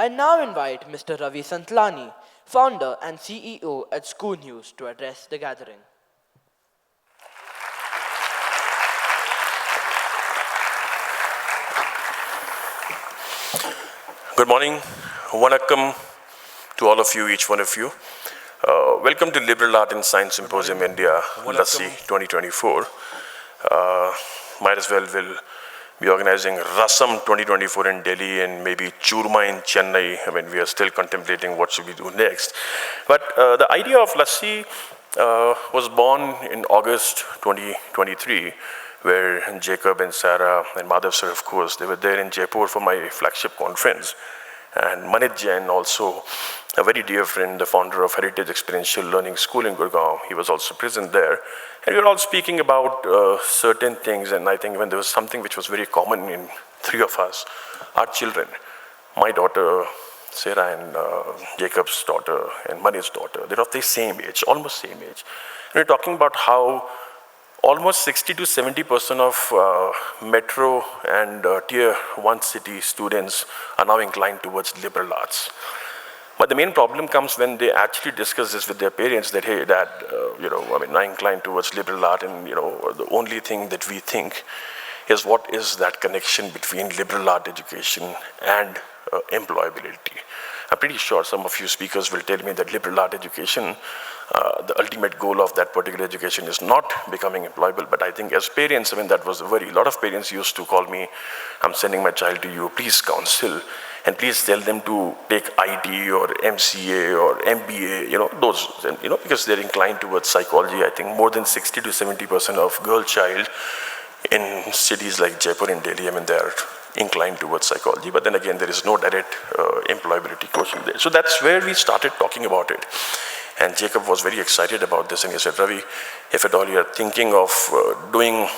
I now invite Mr. Ravi Santlani, founder and CEO at ScooNews, to address the gathering. Good morning. Vanakkam to all of you, each one of you. Welcome to Liberal Art and Science Symposium India, LASSI 2024. Might as well will be organizing Rasam 2024 in Delhi and maybe Churma in Chennai. I mean, we are still contemplating what should we do next. But the idea of LASSI was born in August 2023, where Jacob and Sarah and Madhav sir, of course, they were there in Jaipur for my flagship conference. And Manit Jain, also a very dear friend, the founder of Heritage Experiential Learning School in Gurgaon, he was also present there. And we were all speaking about certain things, and I think when there was something which was very common in three of us, our children, my daughter, Sarah, and Jacob's daughter, and Manit's daughter, they're of the same age, almost same age. And we're talking about how almost 60 to 70% of metro and tier 1 city students are now inclined towards liberal arts. But the main problem comes when they actually discuss this with their parents that, hey, dad, I'm inclined towards liberal art, and, the only thing that we think is what is that connection between liberal art education and employability. I'm pretty sure some of you speakers will tell me that liberal art education, the ultimate goal of that particular education is not becoming employable. But I think as parents, that was a worry. A lot of parents used to call me, I'm sending my child to you, please counsel, and please tell them to take IT or MCA or MBA, those, because they're inclined towards psychology. I think more than 60 to 70% of girl child in cities like Jaipur and Delhi, they're inclined towards psychology, but then again, there is no direct employability quotient there. So that's where we started talking about it. And Jacob was very excited about this, and he said, Ravi, if at all you're thinking of doing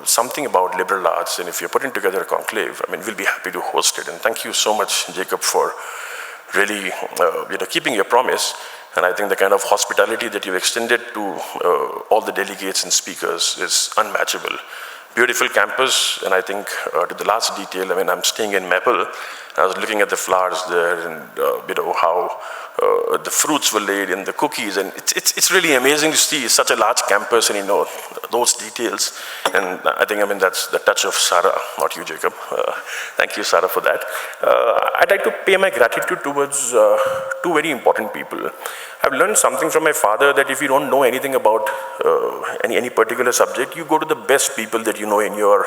something about liberal arts, and if you're putting together a conclave, we'll be happy to host it. And thank you so much, Jacob, for really keeping your promise. And I think the kind of hospitality that you've extended to all the delegates and speakers is unmatchable. Beautiful campus, and I think to the last detail, I'm staying in Maple. I was looking at the flowers there, and how the fruits were laid and the cookies, and it's really amazing to see such a large campus and those details. And I think that's the touch of Sarah, not you, Jacob. Thank you, Sarah, for that. I'd like to pay my gratitude towards two very important people. I've learned something from my father that if you don't know anything about any particular subject, you go to the best people that you know in your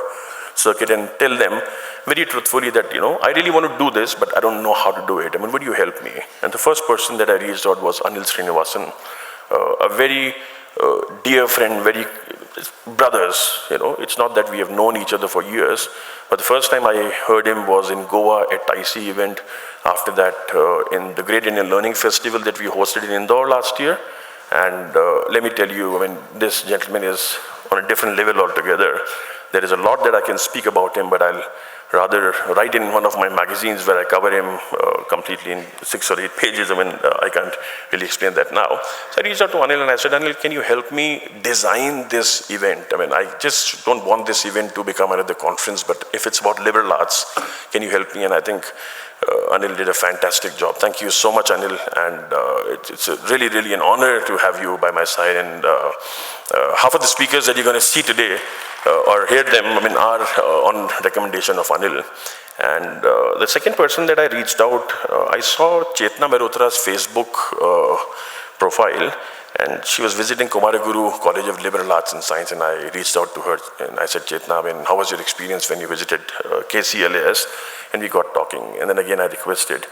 circuit and tell them very truthfully that, I really want to do this, but I don't know how to do it. Would you help me? And the first person that I reached out was Anil Srinivasan, a very dear friend, very brothers. It's not that we have known each other for years, but the first time I heard him was in Goa at IC event. After that, in the Great Indian Learning Festival that we hosted in Indore last year. And let me tell you, this gentleman is on a different level altogether. There is a lot that I can speak about him, but I'll rather write in one of my magazines where I cover him completely in 6 or 8 pages. I can't really explain that now. So I reached out to Anil and I said, Anil, can you help me design this event? I just don't want this event to become another conference, but if it's about liberal arts, can you help me? And I think Anil did a fantastic job. Thank you so much, Anil, and it's really, really an honor to have you by my side. And half of the speakers that you're going to see today or hear them, are on recommendation of Anil. And the second person that I reached out, I saw Chetnaa Mehrotra's Facebook profile, and she was visiting Kumaraguru College of Liberal Arts and Science, and I reached out to her and I said, Chetnaa, how was your experience when you visited KCLAS? And we got talking, and then again I requested,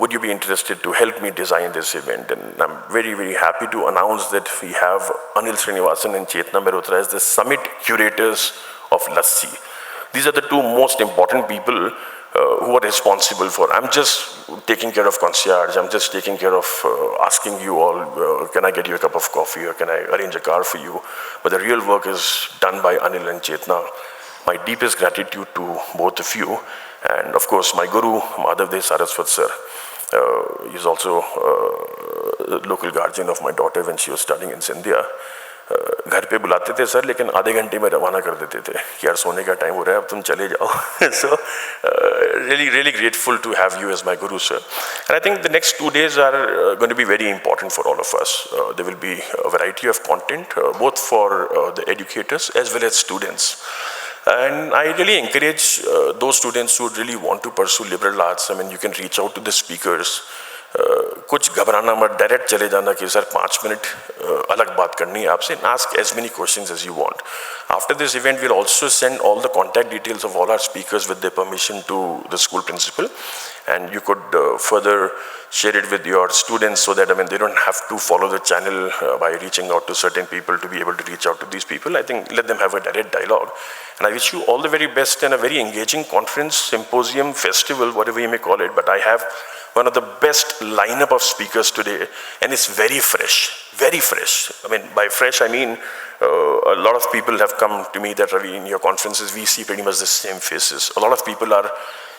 would you be interested to help me design this event? And I'm very, very happy to announce that we have Anil Srinivasan and Chetnaa Mehrotra as the summit curators of LASSI. These are the two most important people who are responsible for. I'm just taking care of concierge. I'm just taking care of asking you all, can I get you a cup of coffee or can I arrange a car for you? But the real work is done by Anil and Chetnaa. My deepest gratitude to both of you. And of course, my guru, Madhav Saraswat sir, he's also local guardian of my daughter when she was studying in Sindhya. घर पे बुलाते थे sir, लेकिन आधे घंटे में रवाना कर देते थे कि यार सोने का टाइम हो रहा है, अब तुम चले जाओ. So really grateful to have you as my guru, sir. And I think the next 2 days are going to be very important for all of us. There will be a variety of content, both for the educators as well as students. And I really encourage those students who really want to pursue liberal arts. I mean, you can reach out to the speakers. कुछ घबराना मत, direct चले जाना कि sir 5 minute अलग बात करनी है आपसे. Ask as many questions as you want. After this event, we'll also send all the contact details of all our speakers with their permission to the school principal, and you could further share it with your students so that, I mean, they don't have to follow the channel by reaching out to certain people to be able to reach out to these people. I think let them have a direct dialogue. And I wish you all the very best and a very engaging conference, symposium, festival, whatever you may call it. But I have one of the best lineup of speakers today, and it's very fresh, very fresh. I mean, by fresh, I mean a lot of people have come to me that, Ravi, in your conferences, we see pretty much the same faces. A lot of people are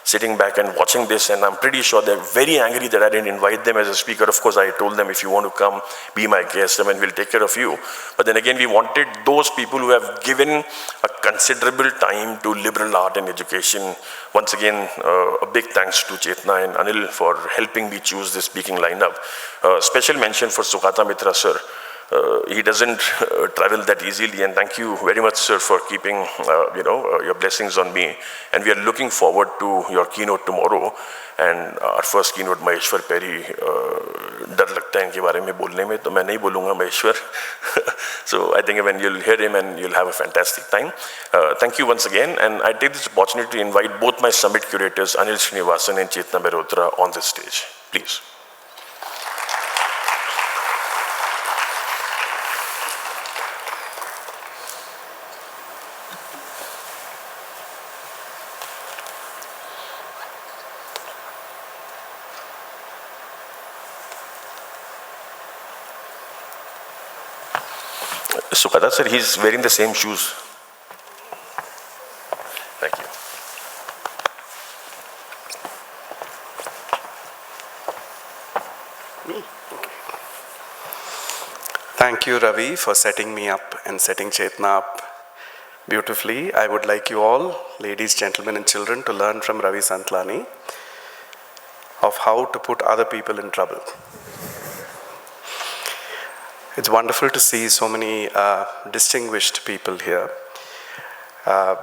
sitting back and watching this, and I'm pretty sure they're very angry that I didn't invite them as a speaker. Of course, I told them, if you want to come, be my guest, I mean, we'll take care of you. But then again, we wanted those people who have given a considerable time to liberal art and education. Once again, a big thanks to Chetnaa and Anil for helping me choose this speaking lineup. Special mention for Sukata Mitra, sir. He doesn't travel that easily, and thank you very much, sir, for keeping your blessings on me. And we are looking forward to your keynote tomorrow. And our first keynote, Maheshwar Perry, डर लगता है इनके बारे में बोलने में, तो मैं नहीं बोलूँगा Maheshwar. So I think when you'll hear him, and you'll have a fantastic time. Thank you once again, and I take this opportunity to invite both my summit curators, Anil Srinivasan and Chetnaa Mehrotra, on this stage. Please. Sukata sir, he's wearing the same shoes. Thank you. Thank you, Ravi, for setting me up and setting Chetnaa up beautifully. I would like you all, ladies, gentlemen, and children, to learn from Ravi Santlani of how to put other people in trouble. It's wonderful to see so many distinguished people here.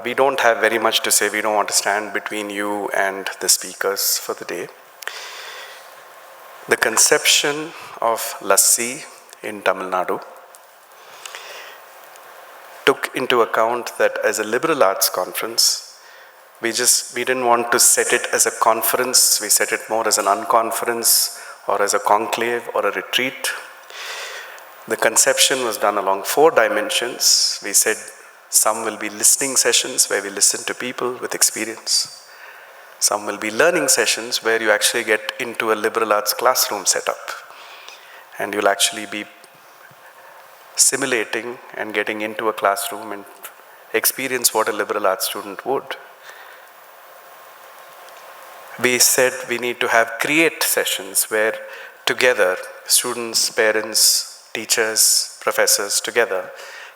We don't have very much to say. We don't want to stand between you and the speakers for the day. The conception of LASSI in Tamil Nadu took into account that as a liberal arts conference, we didn't want to set it as a conference. We set it more as an unconference or as a conclave or a retreat. The conception was done along 4 dimensions. We said some will be listening sessions where we listen to people with experience. Some will be learning sessions where you actually get into a liberal arts classroom setup, and you'll actually be simulating and getting into a classroom and experience what a liberal arts student would. We said we need to have create sessions where together students, parents, teachers, professors together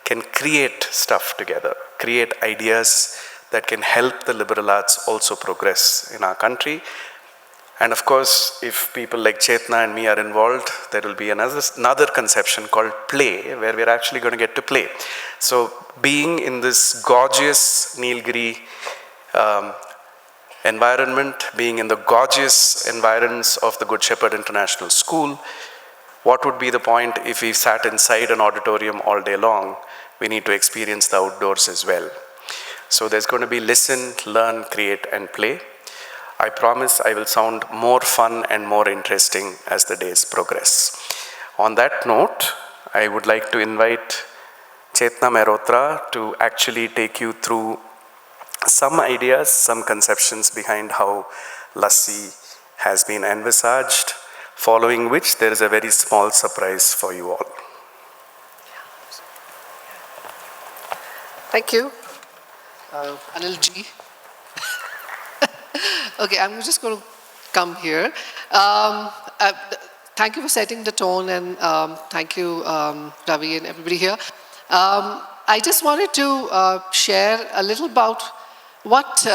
can create stuff together, create ideas that can help the liberal arts also progress in our country. And of course, if people like Chetnaa and me are involved, there will be another conception called play, where we're actually going to get to play. So being in this gorgeous Nilgiri environment, being in the gorgeous environs of the Good Shepherd International School, what would be the point if we sat inside an auditorium all day long? We need to experience the outdoors as well. So there's going to be listen, learn, create, and play. I promise I will sound more fun and more interesting as the days progress. On that note, I would like to invite Chetnaa Mehrotra to actually take you through some ideas, some conceptions behind how LASSI has been envisaged, following which there is a very small surprise for you all. Thank you, Anil Ji. Okay, I'm just going to come here. Thank you for setting the tone, and thank you, Ravi and everybody here. I just wanted to share a little about what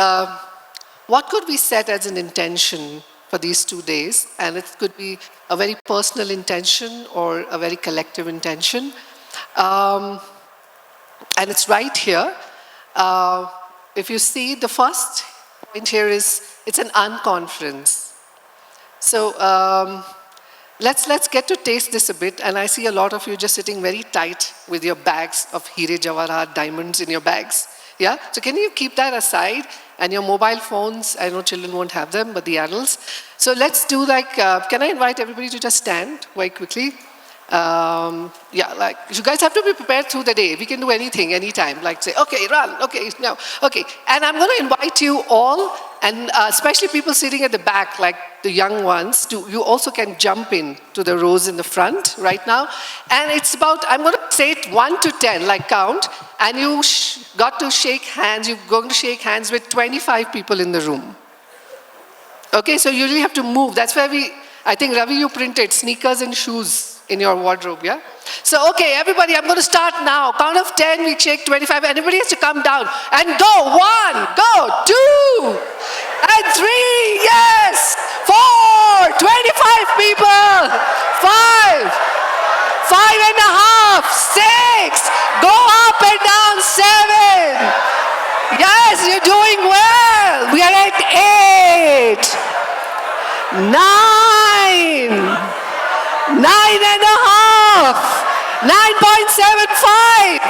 what could we set as an intention for these 2 days? And it could be a very personal intention or a very collective intention. And it's right here. If you see, the first point here is, it's an unconference. So let's get to taste this a bit. And I see a lot of you just sitting very tight with your bags of Hire Jawahrat diamonds in your bags. Yeah? So can you keep that aside? And your mobile phones, I know children won't have them, but the adults. So let's do like, can I invite everybody to just stand very quickly? Yeah, like, you guys have to be prepared through the day. We can do anything, anytime. Like say, okay, run, okay, no, okay. And I'm going to invite you all, and especially people sitting at the back, like the young ones, you also can jump in to the rows in the front right now. And it's about, I'm going to say it 1 to 10, like count, and you got to shake hands, you're going to shake hands with 25 people in the room. Okay, so you really have to move. That's where I think Ravi, you printed sneakers and shoes in your wardrobe, yeah? So, okay, everybody, I'm going to start now. Count of 10, we shake 25. Anybody has to come down. And go. 1, go. 2, and 3, yes. 4, 25 people. 5, 5 and a half. 6, go up and down. 7. Yes, you're doing well. We are at 8, 9. 9 and a half, 9.75,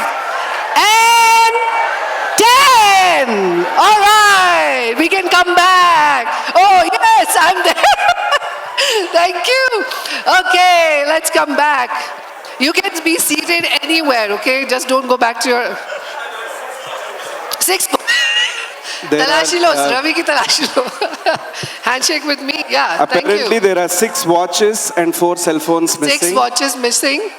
and 10. All right, we can come back. Oh, yes, I'm there. Thank you. Okay, let's come back. You can be seated anywhere, okay? Just don't go back to your... 6. Talashi lo, Ravi ki talashi lo. Handshake with me, yeah, Apparently thank you. there are 6 watches and 4 cell phones missing. 6 watches missing.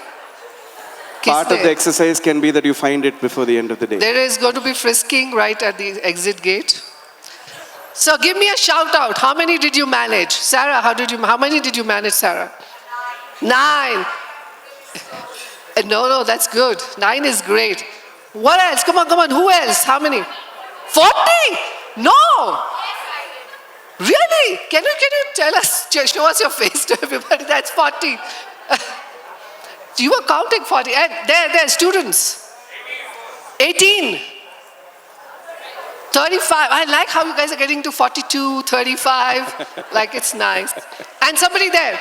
Part of the exercise can be that you find it before the end of the day. There is going to be frisking right at the exit gate. So give me a shout out. How many did you manage? Sarah, how many did you manage, Sarah? 9. No, that's good. 9 is great. What else? Come on. Who else? How many? 40? No. Really? Can you tell us, show us your face to everybody? That's 40. You were counting 40. And there, students. 18. 35. I like how you guys are getting to 42, 35. Like it's nice. And somebody there.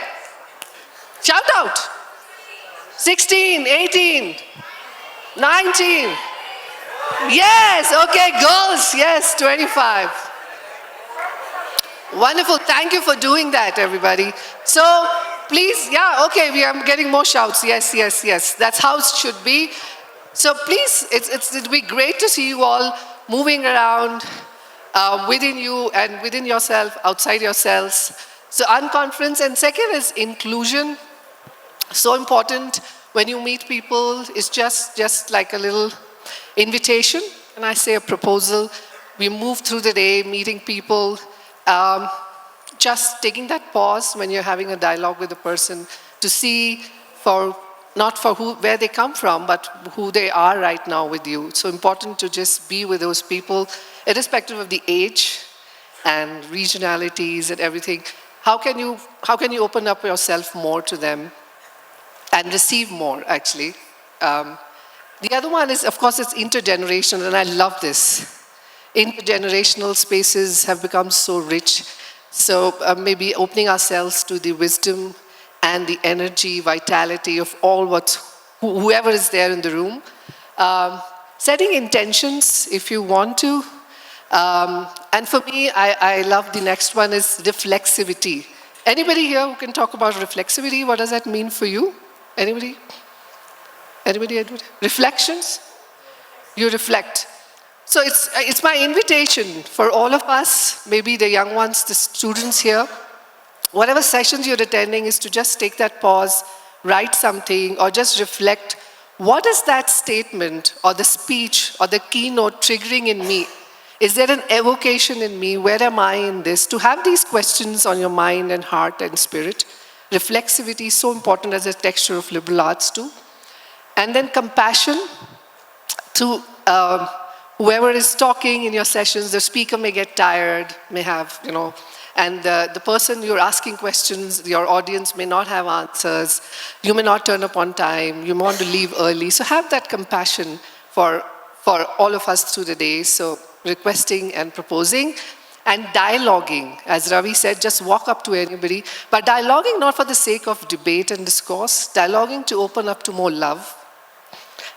Shout out. 16, 18, 19. Yes, okay, girls. Yes, 25. Wonderful. Thank you for doing that, everybody. So, please, yeah, okay, we are getting more shouts. Yes. That's how it should be. So, please, it'll be great to see you all moving around within you and within yourself, outside yourselves. So, unconference. And second is inclusion. So important when you meet people. It's just like a little invitation, and I say a proposal. We move through the day meeting people. Just taking that pause when you're having a dialogue with a person to see not for where they come from, but who they are right now with you. It's so important to just be with those people, irrespective of the age and regionalities and everything. How can you open up yourself more to them and receive more, actually? The other one is, of course, it's intergenerational, and I love this. Intergenerational spaces have become so rich. So maybe opening ourselves to the wisdom and the energy, vitality of whoever is there in the room. Setting intentions if you want to. And for me, I love the next one is reflexivity. Anybody here who can talk about reflexivity? What does that mean for you? Anybody? Reflections? You reflect. So it's my invitation for all of us, maybe the young ones, the students here, whatever sessions you're attending, is to just take that pause, write something, or just reflect. What is that statement or the speech or the keynote triggering in me? Is there an evocation in me? Where am I in this? To have these questions on your mind and heart and spirit. Reflexivity is so important as a texture of liberal arts too. And then compassion to whoever is talking in your sessions, the speaker may get tired, may have, and the person you're asking questions, your audience may not have answers, you may not turn up on time, you may want to leave early. So have that compassion for all of us through the day. So requesting and proposing and dialoguing. As Ravi said, just walk up to anybody, but dialoguing not for the sake of debate and discourse, dialoguing to open up to more love,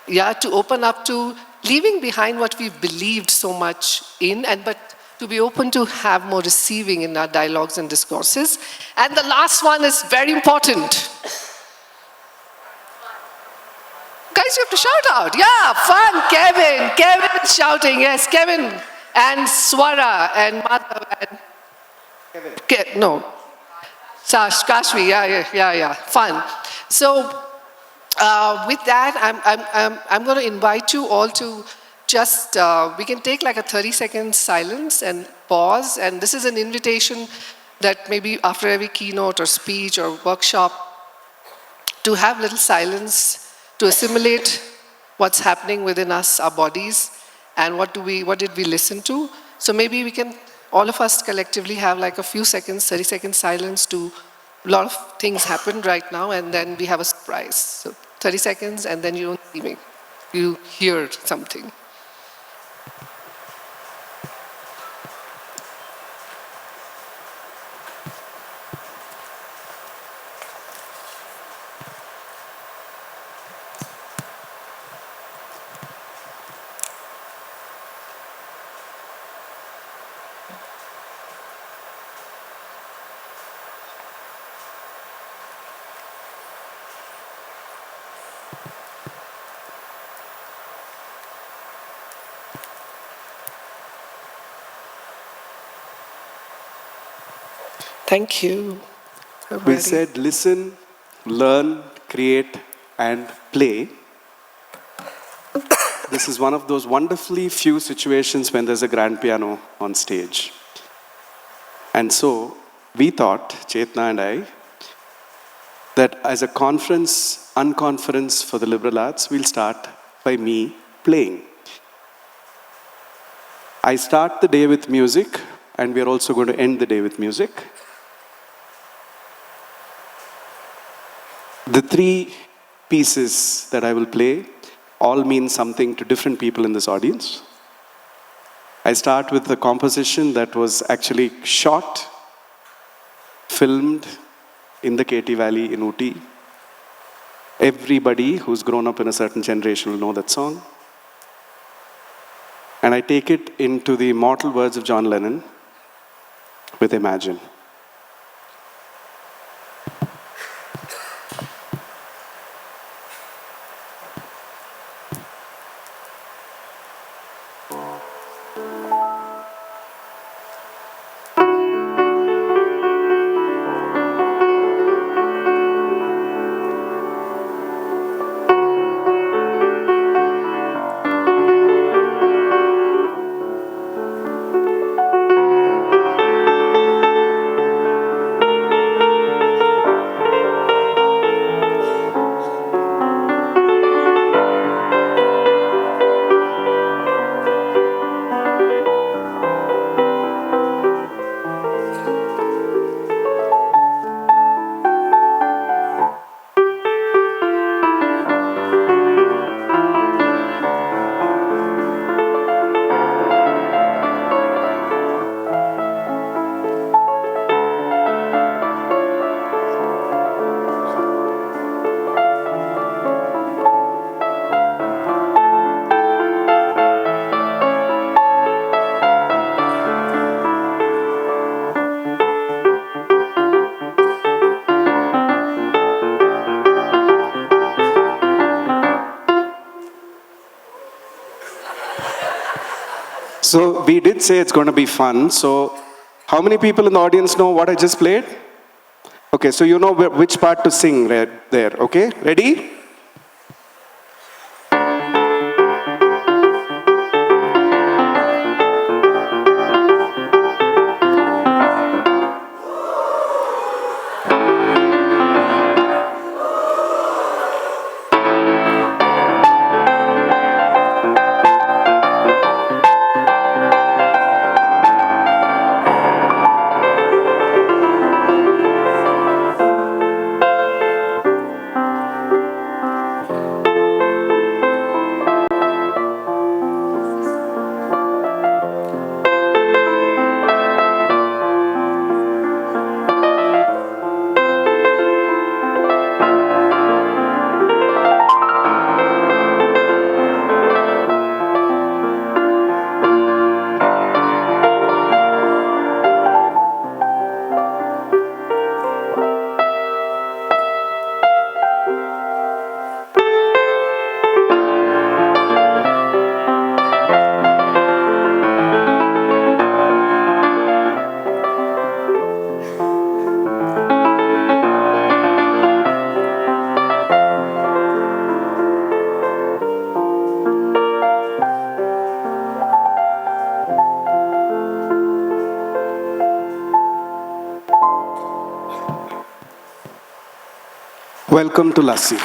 to open up to leaving behind what we believed so much in, but to be open to have more receiving in our dialogues and discourses. And the last one is very important. Guys, you have to shout out. Yeah, fun, Kevin. Kevin is shouting. Yes, Kevin and Swara and Madhav and Kevin. No. Sash, Kashvi, yeah. Fun. So with that, I'm going to invite you all to just, we can take like a 30-second silence and pause. And this is an invitation that maybe after every keynote or speech or workshop, to have little silence, to assimilate what's happening within us, our bodies, and what did we listen to. So maybe we can, all of us collectively have like a few seconds, 30-second silence to, a lot of things happened right now, and then we have a surprise. So 30 seconds, and then you don't see me. You hear something. Thank you. We said listen, learn, create, and play. This is one of those wonderfully few situations when there's a grand piano on stage. And so we thought, Chetnaa and I, that as a unconference for the liberal arts, we'll start by me playing. I start the day with music, and we're also going to end the day with music. The three pieces that I will play all mean something to different people in this audience. I start with a composition that was actually shot, filmed in the KT Valley in Ooty. Everybody who's grown up in a certain generation will know that song. And I take it into the immortal words of John Lennon with Imagine. So we did say it's going to be fun. So how many people in the audience know what I just played? Okay, so you know which part to sing right there, okay? Ready? Welcome to LASSI.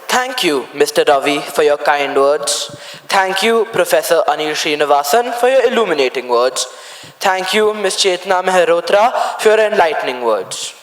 Thank you, Mr. Ravi, for your kind words. Thank you, Professor Anil Srinivasan, for your illuminating words. Thank you, Ms. Chetnaa Mehrotra, for your enlightening words.